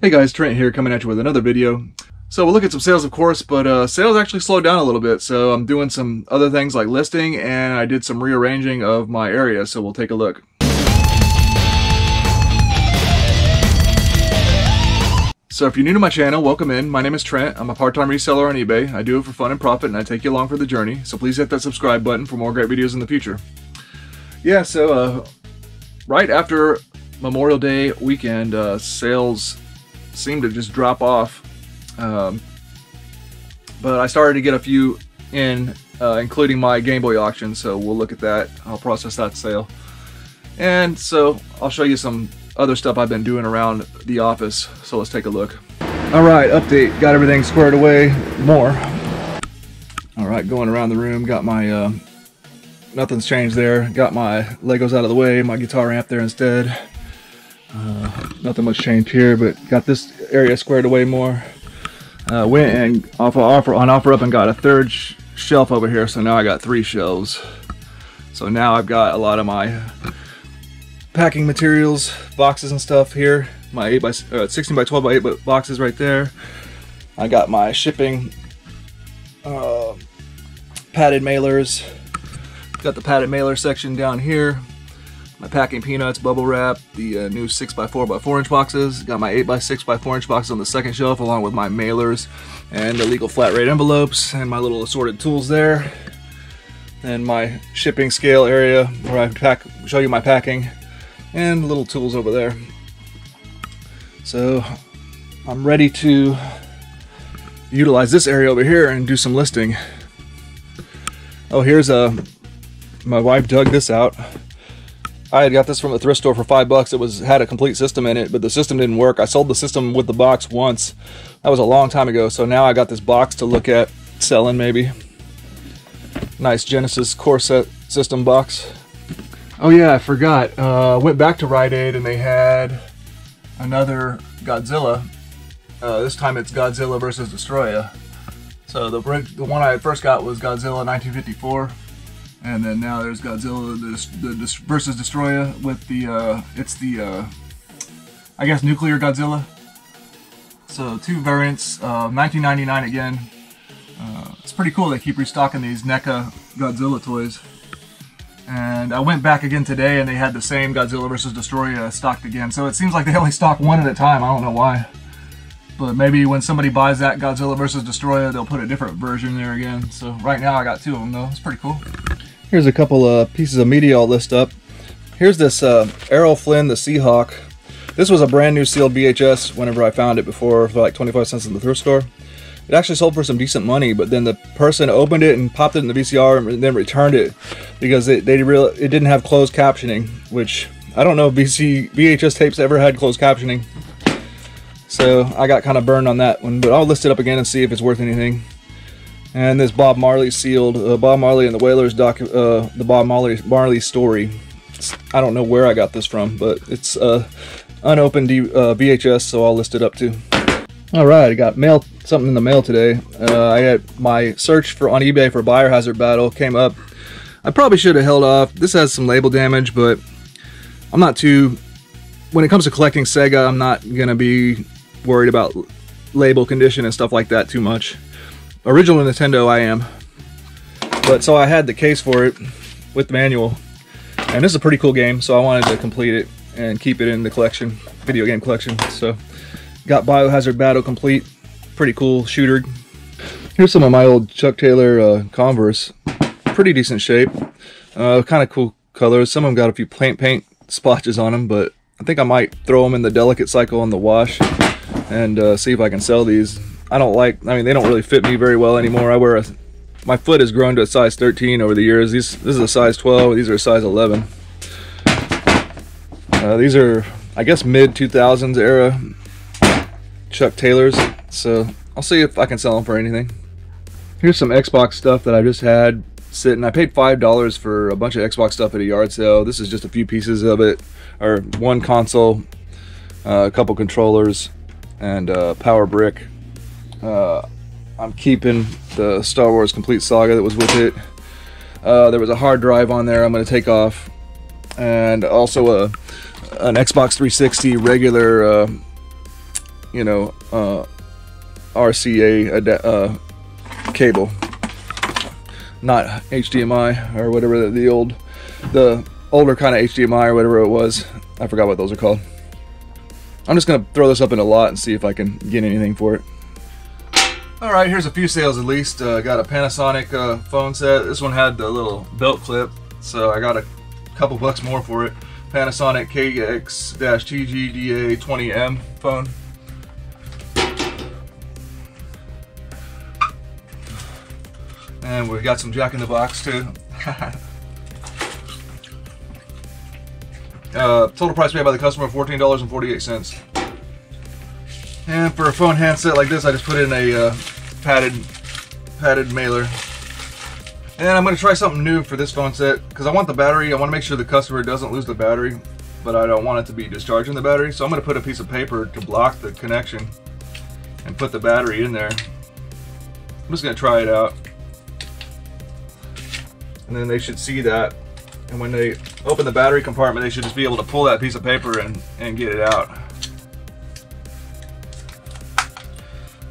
Hey guys, Trent here coming at you with another video. So we'll look at some sales, of course, but sales actually slowed down a little bit. So I'm doing some other things like listing, and I did some rearranging of my area. So we'll take a look. So if you're new to my channel, welcome in. My name is Trent. I'm a part-time reseller on eBay. I do it for fun and profit, and I take you along for the journey. So please hit that subscribe button for more great videos in the future. Yeah, so right after Memorial Day weekend, sales seemed to just drop off, but I started to get a few in, including my Game Boy auction, so we'll look at that. I'll process that sale, and so I'll show you some other stuff I've been doing around the office. So let's take a look. Alright, update. Got everything squared away more. Alright, going around the room, got my nothing's changed there. Got my Legos out of the way, my guitar amp there instead. Nothing much changed here, but got this area squared away more. Went and on OfferUp and got a third shelf over here, so now I got 3 shelves. So now I've got a lot of my packing materials, boxes and stuff here. My 16 by 12 by 8 boxes right there. I got my shipping padded mailers. Got the padded mailer section down here. My packing peanuts, bubble wrap, the new 6x4 by 4 inch boxes. Got my 8x6 by 4 inch boxes on the second shelf, along with my mailers and the legal flat rate envelopes and my little assorted tools there. And my shipping scale area where I show you my packing and little tools over there. So I'm ready to utilize this area over here and do some listing. Oh, here's my wife dug this out. I had got this from a thrift store for $5. It had a complete system in it, but the system didn't work. I sold the system with the box once. That was a long time ago, so now I got this box to look at selling maybe. Nice Genesis core set system box. Oh yeah, I forgot. Went back to Rite Aid and they had another Godzilla. This time it's Godzilla versus Destroya. So the one I first got was Godzilla 1954. And then now there's Godzilla versus Destroya with the, it's the, I guess, nuclear Godzilla. So 2 variants, $19.99 again. It's pretty cool they keep restocking these NECA Godzilla toys. And I went back again today and they had the same Godzilla versus Destroya stocked again. So it seems like they only stock one at a time. I don't know why. But maybe when somebody buys that Godzilla versus Destroya, they'll put a different version there again. So right now I got 2 of them though. It's pretty cool. Here's a couple of pieces of media I'll list up. Here's this Errol Flynn, the Seahawk. This was a brand new sealed VHS whenever I found it before for like 25 cents in the thrift store. It actually sold for some decent money, but then the person opened it and popped it in the VCR and then returned it because it didn't have closed captioning, which I don't know if VHS tapes ever had closed captioning. So I got kind of burned on that one, but I'll list it up again and see if it's worth anything. And this Bob Marley sealed, Bob Marley and the Wailers the Bob Marley story. I don't know where I got this from, but it's unopened VHS, so I'll list it up too. Alright, I got something in the mail today. I had my search on eBay for Biohazard Battle came up. I probably should have held off. This has some label damage, but I'm not too... When it comes to collecting Sega, I'm not going to be worried about label condition and stuff like that too much. Original Nintendo I am, but so I had the case for it with the manual, and this is a pretty cool game, so I wanted to complete it and keep it in the collection, video game collection. So got Biohazard Battle complete, pretty cool shooter. Here's some of my old Chuck Taylor Converse, pretty decent shape, kind of cool colors. Some of them got a few paint splotches on them, but I think I might throw them in the delicate cycle on the wash and see if I can sell these. I mean, they don't really fit me very well anymore. My foot has grown to a size 13 over the years. This is a size 12, these are a size 11. These are, I guess, mid-2000s era Chuck Taylors, so I'll see if I can sell them for anything. Here's some Xbox stuff that I just had sitting. I paid $5 for a bunch of Xbox stuff at a yard sale. This is just a few pieces of it, or one console, a couple controllers, and a power brick. I'm keeping the Star Wars Complete Saga that was with it. There was a hard drive on there I'm going to take off, and also an Xbox 360 regular you know, RCA cable, not HDMI or whatever the older kind of HDMI or whatever it was. I forgot what those are called. I'm just gonna throw this up in a lot and see if I can get anything for it. All right, here's a few sales at least. Got a Panasonic phone set. This one had the little belt clip, so I got a couple bucks more for it. Panasonic KX-TGDA20M phone. And we got some Jack in the Box too. Total price paid by the customer, $14.48. And for a phone handset like this, I just put in a padded mailer. And I'm going to try something new for this phone set because I want the battery. I want to make sure the customer doesn't lose the battery, but I don't want it to be discharging the battery. So I'm going to put a piece of paper to block the connection and put the battery in there. I'm just going to try it out. And then they should see that. And when they open the battery compartment, they should just be able to pull that piece of paper and get it out.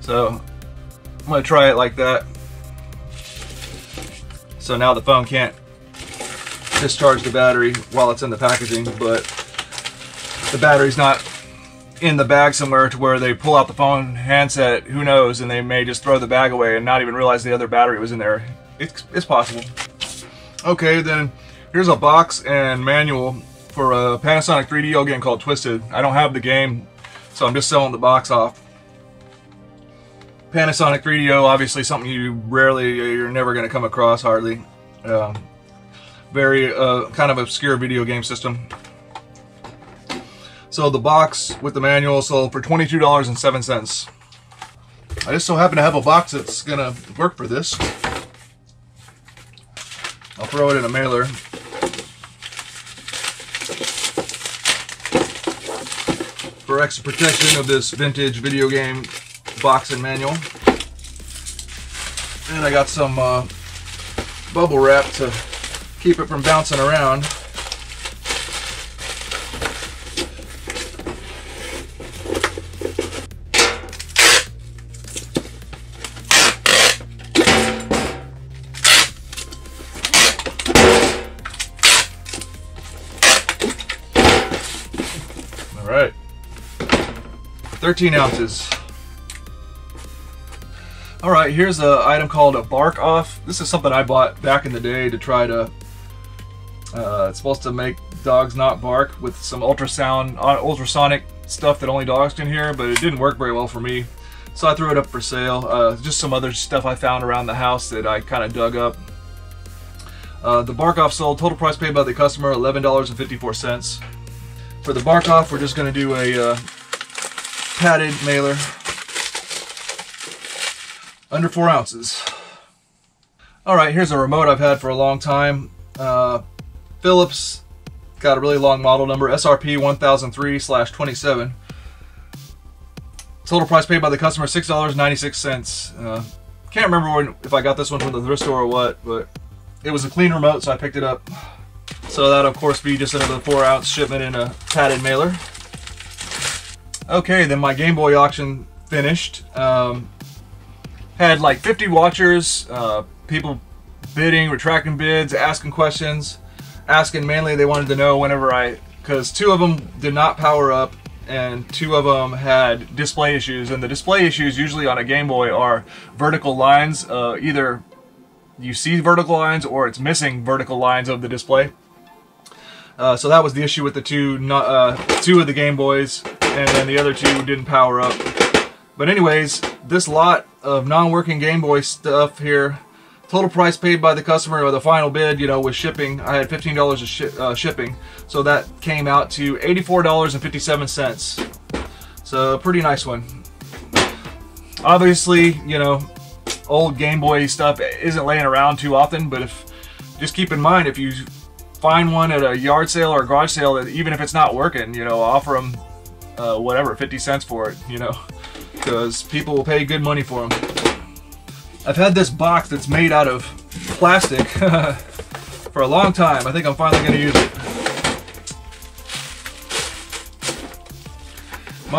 So I'm going to try it like that. So now the phone can't discharge the battery while it's in the packaging, but the battery's not in the bag somewhere to where they pull out the phone handset, who knows, and they may just throw the bag away and not even realize the other battery was in there. It's possible. Okay, then here's a box and manual for a Panasonic 3DO game called Twisted. I don't have the game, so I'm just selling the box off. Panasonic 3DO, obviously something you're never going to come across hardly. Very kind of obscure video game system. So the box with the manual sold for $22.07. I just so happen to have a box that's going to work for this. I'll throw it in a mailer. For extra protection of this vintage video game box and manual. And I got some bubble wrap to keep it from bouncing around. All right, 13 ounces. All right, here's an item called a bark off. This is something I bought back in the day to try to, it's supposed to make dogs not bark with some ultrasonic stuff that only dogs can hear, but it didn't work very well for me. So I threw it up for sale. Just some other stuff I found around the house that I kind of dug up. The bark off sold, total price paid by the customer, $11.54. For the bark off, we're just gonna do a padded mailer. Under 4 ounces. All right, here's a remote I've had for a long time. Philips, got a really long model number, SRP 1003/27. Total price paid by the customer, $6.96. Can't remember if I got this one from the thrift store or what, but it was a clean remote, so I picked it up. So that'll of course be just another 4 ounce shipment in a padded mailer. Okay, then my Game Boy auction finished. Had like 50 watchers, people bidding, retracting bids, asking questions, asking mainly they wanted to know because 2 of them did not power up and 2 of them had display issues, and the display issues usually on a Game Boy are vertical lines. Either you see vertical lines or it's missing vertical lines of the display. So that was the issue with the 2 of the Game Boys, and then the other 2 didn't power up. But anyways, this lot of non-working Game Boy stuff here, total price paid by the customer, or the final bid, you know, with shipping, I had $15 of shipping, so that came out to $84.57. So pretty nice one. Obviously, you know, old Game Boy stuff isn't laying around too often, but just keep in mind, if you find one at a yard sale or a garage sale, even if it's not working, you know, offer them whatever, 50 cents for it, you know, because people will pay good money for them. I've had this box that's made out of plastic for a long time. I think I'm finally going to use it.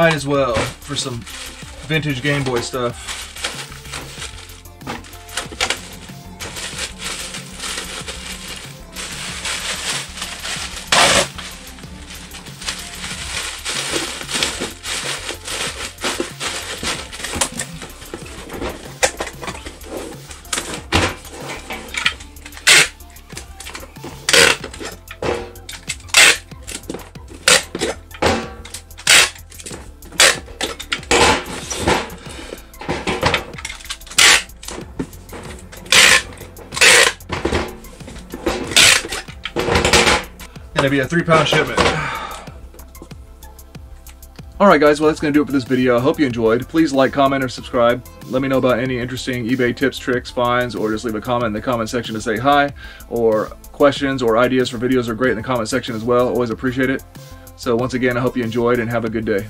Might as well for some vintage Game Boy stuff. Gonna be a 3-pound shipment. Alright guys, well that's gonna do it for this video. I hope you enjoyed. Please like, comment, or subscribe. Let me know about any interesting eBay tips, tricks, finds, or just leave a comment in the comment section to say hi, or questions or ideas for videos are great in the comment section as well. Always appreciate it. So once again, I hope you enjoyed and have a good day.